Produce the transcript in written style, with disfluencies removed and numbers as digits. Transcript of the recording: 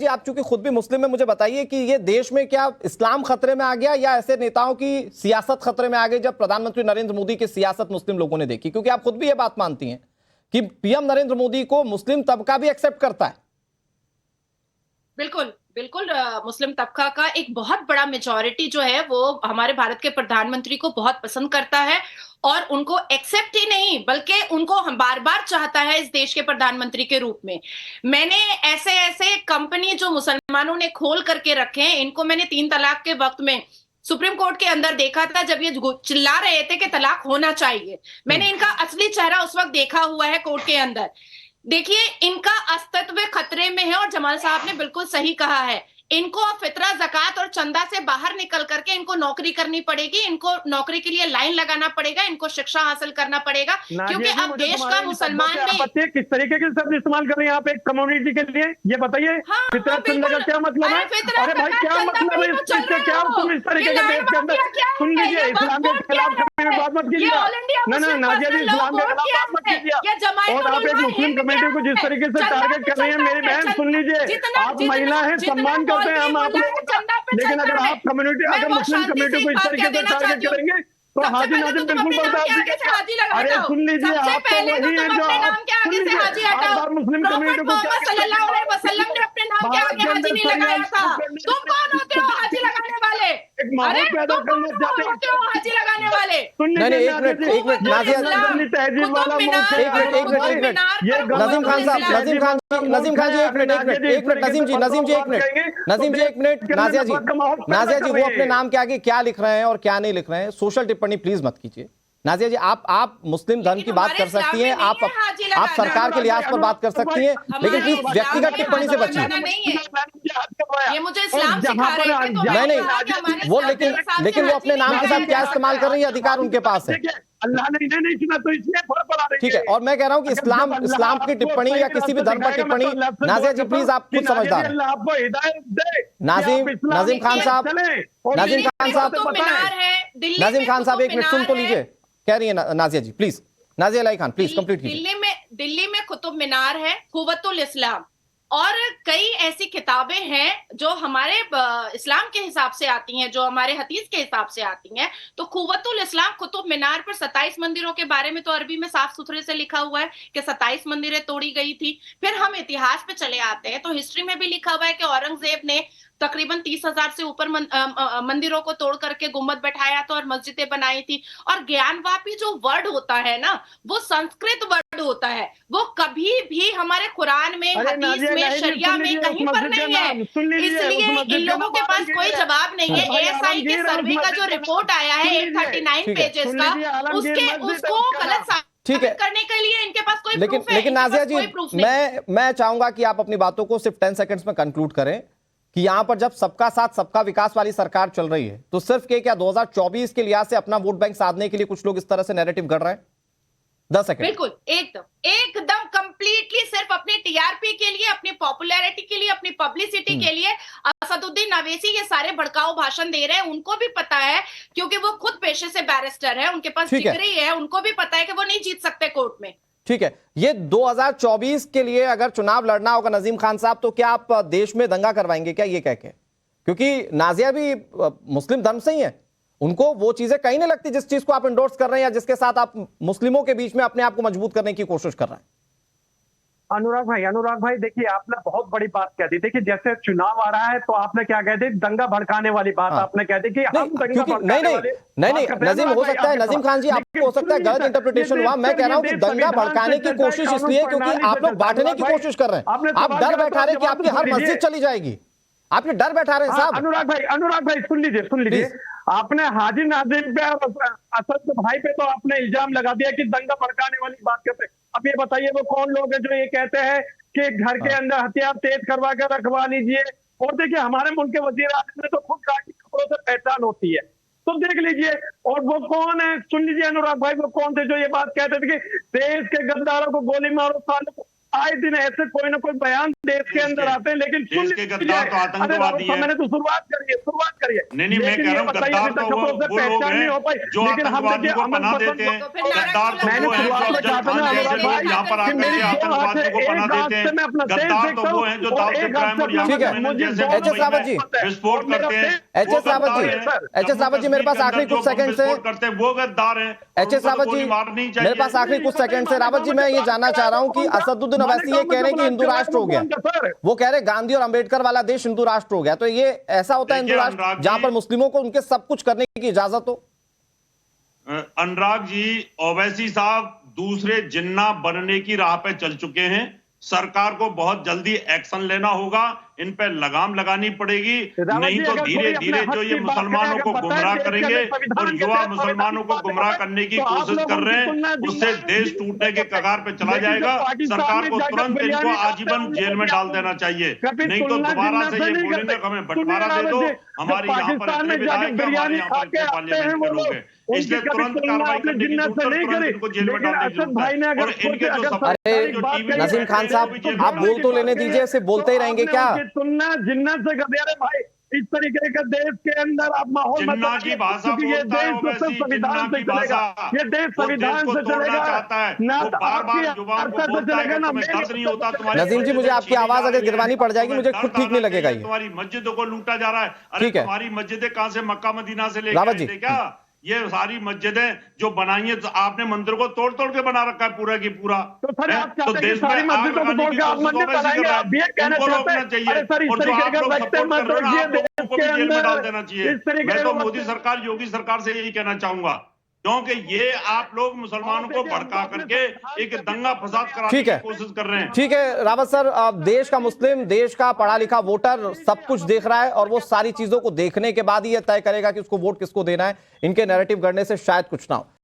जी आप चूंकि खुद भी मुस्लिम है, मुझे बताइए कि ये देश में क्या इस्लाम खतरे में आ गया या ऐसे नेताओं की सियासत खतरे में आ गई जब प्रधानमंत्री नरेंद्र मोदी की सियासत मुस्लिम लोगों ने देखी? क्योंकि आप खुद भी ये बात मानती हैं कि पीएम नरेंद्र मोदी को मुस्लिम तबका भी एक्सेप्ट करता है। बिल्कुल बिल्कुल। मुस्लिम तबका का एक बहुत बड़ा मेजॉरिटी जो है वो हमारे भारत के प्रधानमंत्री को बहुत पसंद करता है और उनको एक्सेप्ट ही नहीं बल्कि उनको बार बार चाहता है इस देश के प्रधानमंत्री के रूप में। मैंने ऐसे ऐसे कंपनी जो मुसलमानों ने खोल करके रखे हैं, इनको मैंने 3 तलाक के वक्त में सुप्रीम कोर्ट के अंदर देखा था, जब ये चिल्ला रहे थे कि तलाक होना चाहिए। मैंने इनका असली चेहरा उस वक्त देखा हुआ है कोर्ट के अंदर। देखिए, इनका अस्तित्व खतरे में है और जमाल साहब ने बिल्कुल सही कहा है। इनको अब फितरा, ज़कात और चंदा से बाहर निकल करके इनको नौकरी करनी पड़ेगी, इनको नौकरी के लिए लाइन लगाना पड़ेगा, इनको शिक्षा हासिल करना पड़ेगा, क्योंकि अब देश का मुसलमान नहीं। किस तरीके के शब्द इस्तेमाल कर रहे हैं आप एक कम्युनिटी के लिए, ये बताइए। फितरा चंदा का क्या मतलब है? अरे भाई क्या मतलब है इससे? क्या तुम इस तरीके के देश के अंदर? सुन लीजिए, इस्लाम के खिलाफ कभी भी बात मत कीजिए। ना नाजिया जी, इस्लाम के खिलाफ बात मत कीजिए। और आप एक मुस्लिम कमेटी को जिस तरीके से टारगेट कर रही है, मेरी बहन सुन लीजिए, आप महिला है, सम्मान करते हैं हम आप लोगों का, लेकिन अगर आप कम्युनिटी, अगर मुस्लिम कम्युनिटी को इस तरीके से टारगेट करेंगे तो हाजी नाजिम बिल्कुल बर्दाश्त। अरे सुन लीजिए, आप तो वही है जो आप मुस्लिम कम्युनिटी को सल्लल्लाहु अलैहि वसल्लम ने अपने नाम के आगे हाजी नहीं लगाया था। तुम कौन होते हो हाजी लगाने वाले? एक माहौल पैदा करना चाहते हो हाजी लगाने वाले? एक मिनट नाजिया, तहजीब वाला नजीम खान साहब, नजीम खान जी एक मिनट, नजीम जी एक मिनट, नाजिया जी वो अपने नाम के आगे क्या लिख रहे हैं और क्या नहीं लिख रहे हैं, सोशल टिप्पणी प्लीज मत कीजिए। नाजिया जी आप मुस्लिम धर्म की बात कर सकती हैं, आप सरकार के लिहाज पर बात कर सकती हैं, लेकिन प्लीज व्यक्तिगत टिप्पणी से बचिए। ये मुझे इस्लाम सिखा रहे हैं तो नहीं वो लेकिन वो अपने नाम के साथ क्या इस्तेमाल कर रही है, अधिकार उनके पास है। अल्लाह ने इन्हें नहीं सुना तो इसलिए पढ़ा रही है। ठीक है, और मैं कह रहा हूं कि इस्लाम की टिप्पणी या किसी भी धर्म पर टिप्पणी, नाजिया जी प्लीज आप खुद समझदार हैं। आपको हिदायत दे। नजीम खान साहब एक मिनट सुन तो लीजिए, कह रही है Nazia ji, please Nazia Alai Khan please complete कीजिए। दिल्ली में कुतुब मीनार है, कुव्वतुल इस्लाम, और कई ऐसी किताबें हैं जो हमारे इस्लाम के हिसाब से आती हैं, जो हमारे हदीस के हिसाब से आती हैं। तो कुव्वतुल इस्लाम कुतुब मीनार पर 27 मंदिरों के बारे में तो अरबी में साफ सुथरे से लिखा हुआ है कि 27 मंदिरें तोड़ी गई थी। फिर हम इतिहास पे चले आते हैं तो हिस्ट्री में भी लिखा हुआ है कि औरंगजेब ने तकरीबन 30,000 से ऊपर मंदिरों को तोड़ करके गुम्बद बैठाया था और मस्जिदें बनाई थी। और ज्ञानवापी जो वर्ड होता है ना, वो संस्कृत वर्ड होता है, वो कभी भी हमारे कुरान में, हदीस में, शरिया में कहीं पर नहीं है। इसलिए इन लोगों के पास कोई जवाब नहीं है। एएसआई के सर्वे का जो रिपोर्ट आया है 839 पेजेस का, उसको गलत ठीक है करने के लिए इनके पास कोई लेकिन नाजिया जी मैं चाहूंगा कि आप अपनी बातों को सिर्फ 10 सेकंड्स में कंक्लूड करें कि यहां पर जब सबका साथ सबका विकास वाली सरकार चल रही है तो सिर्फ क्या 2024 के लिहाज से अपना वोट बैंक साधने के लिए कुछ लोग इस तरह से नैरेटिव गढ़ रहे हैं? 10 सेकंड। बिल्कुल, एकदम कंप्लीटली सिर्फ अपनी टीआरपी के लिए, अपनी पॉपुलैरिटी के लिए, अपनी पब्लिसिटी के लिए असदुद्दीन अवैसी ये सारे भड़काऊ भाषण दे रहे हैं। उनको भी पता है, क्योंकि वो खुद पेशे से बैरिस्टर है, उनके पास डिग्री है, उनको भी पता है कि वो नहीं जीत सकते कोर्ट में। ठीक है, ये 2024 के लिए अगर चुनाव लड़ना होगा नजीम खान साहब, तो क्या आप देश में दंगा करवाएंगे क्या ये कह के? क्योंकि नाजिया भी मुस्लिम धर्म से ही है, उनको वो चीजें कहीं नहीं लगती जिस चीज को आप इंडोर्स कर रहे हैं या जिसके साथ आप मुस्लिमों के बीच में अपने आप को मजबूत करने की कोशिश कर रहे हैं। अनुराग भाई देखिए, आपने बहुत बड़ी बात कह दी थी कि जैसे चुनाव आ रहा है तो आपने क्या कहते, दंगा भड़काने वाली बात आपने कह दी कि हम दंगा भड़काने वाले। नहीं नजीम, हो सकता है नजीम खान जी आपको हो सकता है गलत इंटरप्रिटेशन हुआ। मैं कह रहा हूं कि दंगा भड़काने की कोशिश इसलिए क्योंकि आप लोग बांटने की कोशिश कर रहे हैं, आप डर बैठा रहे हैं कि आपकी हर मस्जिद चली जाएगी, आपने डर बैठा रहे हैं साहब। अनुराग भाई सुन लीजिए, आपने हाजी नाजिम पे और असद भाई पे तो आपने इल्जाम लगा दिया कि दंगा भड़काने वाली बात करते। अब ये बताइए वो कौन लोग हैं जो ये कहते हैं कि घर के अंदर हथियार तेज करवा कर रखवा लीजिए? और देखिए, हमारे मुल्क के वजीर आज़म ने तो खुद कहा कि कपड़ों से पहचान होती है, तो देख लीजिए। और वो कौन है, सुन लीजिए अनुराग भाई, वो कौन थे जो ये बात कहते थे कि देश के गद्दारों को गोली मारो, सालों को आए दिन ऐसे कोई ना कोई बयान देश के अंदर आते हैं, लेकिन देश के गद्दार तो आतंकवादी है। मैंने तो शुरुआत करिए। नहीं, मैं कह रहा हूँ गद्दार तो वो लोग हैं जो आतंकवादियों को पनाह देते हैं। गद्दार तो वो हैं जो अफजल खान जैसे लोग यहाँ पर आकर के आतंकवादियों को पनाह देते हैं। गद्दार तो वो हैं जो दाऊद इब्राहिम और याकूब मेनन जैसे विस्फोट करते हैं। एच.एस. रावत जी मेरे पास आखिरी कुछ सेकंड से करते हैं वो गद्दार हैं। एच.एस. रावत जी मेरे पास आखिरी कुछ सेकंड से, रावत जी मैं ये जानना चाह रहा हूं कि असदुद्दीन ओवैसी ये कह रहे हैं कि हिंदू राष्ट्र हो गया, वो कह रहे गांधी और अंबेडकर वाला देश हिंदू राष्ट्र हो गया, तो ये ऐसा होता है हिंदू राष्ट्र जहां पर मुस्लिमों को उनके सब कुछ करने की इजाजत हो? अनुराग जी, ओवैसी साहब दूसरे जिन्ना बनने की राह पे चल चुके हैं। सरकार को बहुत जल्दी एक्शन लेना होगा, इन पे लगाम लगानी पड़ेगी, नहीं तो धीरे धीरे जो ये मुसलमानों को गुमराह करेंगे और युवा मुसलमानों को गुमराह करने की कोशिश कर रहे हैं, उससे देश टूटने के कगार पे चला जाएगा। सरकार को तुरंत इनको आजीवन जेल में डाल देना चाहिए, नहीं तो दोबारा से ये बोलेंगे हमें बंटवारा दे दो, हमारे यहाँ पर इतने विधायक हमारे यहाँ पर इतने पार्लियामेंट के लोग हैं, इसलिए तुरंत कार्रवाई करने की जरूरत है, तुरंत इनको जेल में डालने की जरूरत है। और इनके जो अरे नसीम खान साहब, आप बोल तो लेने दीजिए, सिर्फ बोलते ही रहेंगे क्या? तुलना जिन्नत से कर दिया भाई, इस तरीके का देश के अंदर आप माहौल जिन्ना की भाषा बोलता है ओवैसी, जिन्ना की भाषा, ये देश संविधान से चलेगा, चाहता है वो बार-बार युवाओं को बोलता है कि तुम्हें दर्द नहीं होता तुम्हारी। नसीम जी मुझे आपकी आवाज अगर गिरवानी पड़ जाएगी, मुझे खुद ठीक नहीं लगेगा ये। तुम्हारी मस्जिदों को लूटा जा रहा है। अरे तुम्हारी मस्जिदें कहां से मक्का मदीना से लेके आए थे क्या? ये सारी मस्जिदें जो बनाई है, तो आपने मंदिर को तोड़ तोड़ के बना रखा है पूरा की पूरा। तो देश में आग लगाने की कोशिश ओवैसी कर रहा है, उनको रोकना चाहिए और जो आप लोग सपोर्ट कर रहे हैं आप लोगों को भी जेल में डाल देना चाहिए। मैं तो मोदी सरकार, योगी सरकार से यही कहना चाहूंगा, क्योंकि ये आप लोग मुसलमानों को भड़का करके एक दंगा फसाद कराने की कोशिश कर रहे हैं। ठीक है रावत सर, देश का मुस्लिम, देश का पढ़ा लिखा वोटर सब कुछ देख रहा है और वो सारी चीजों को देखने के बाद ही यह तय करेगा कि उसको वोट किसको देना है। इनके नैरेटिव गढ़ने से शायद कुछ ना हो।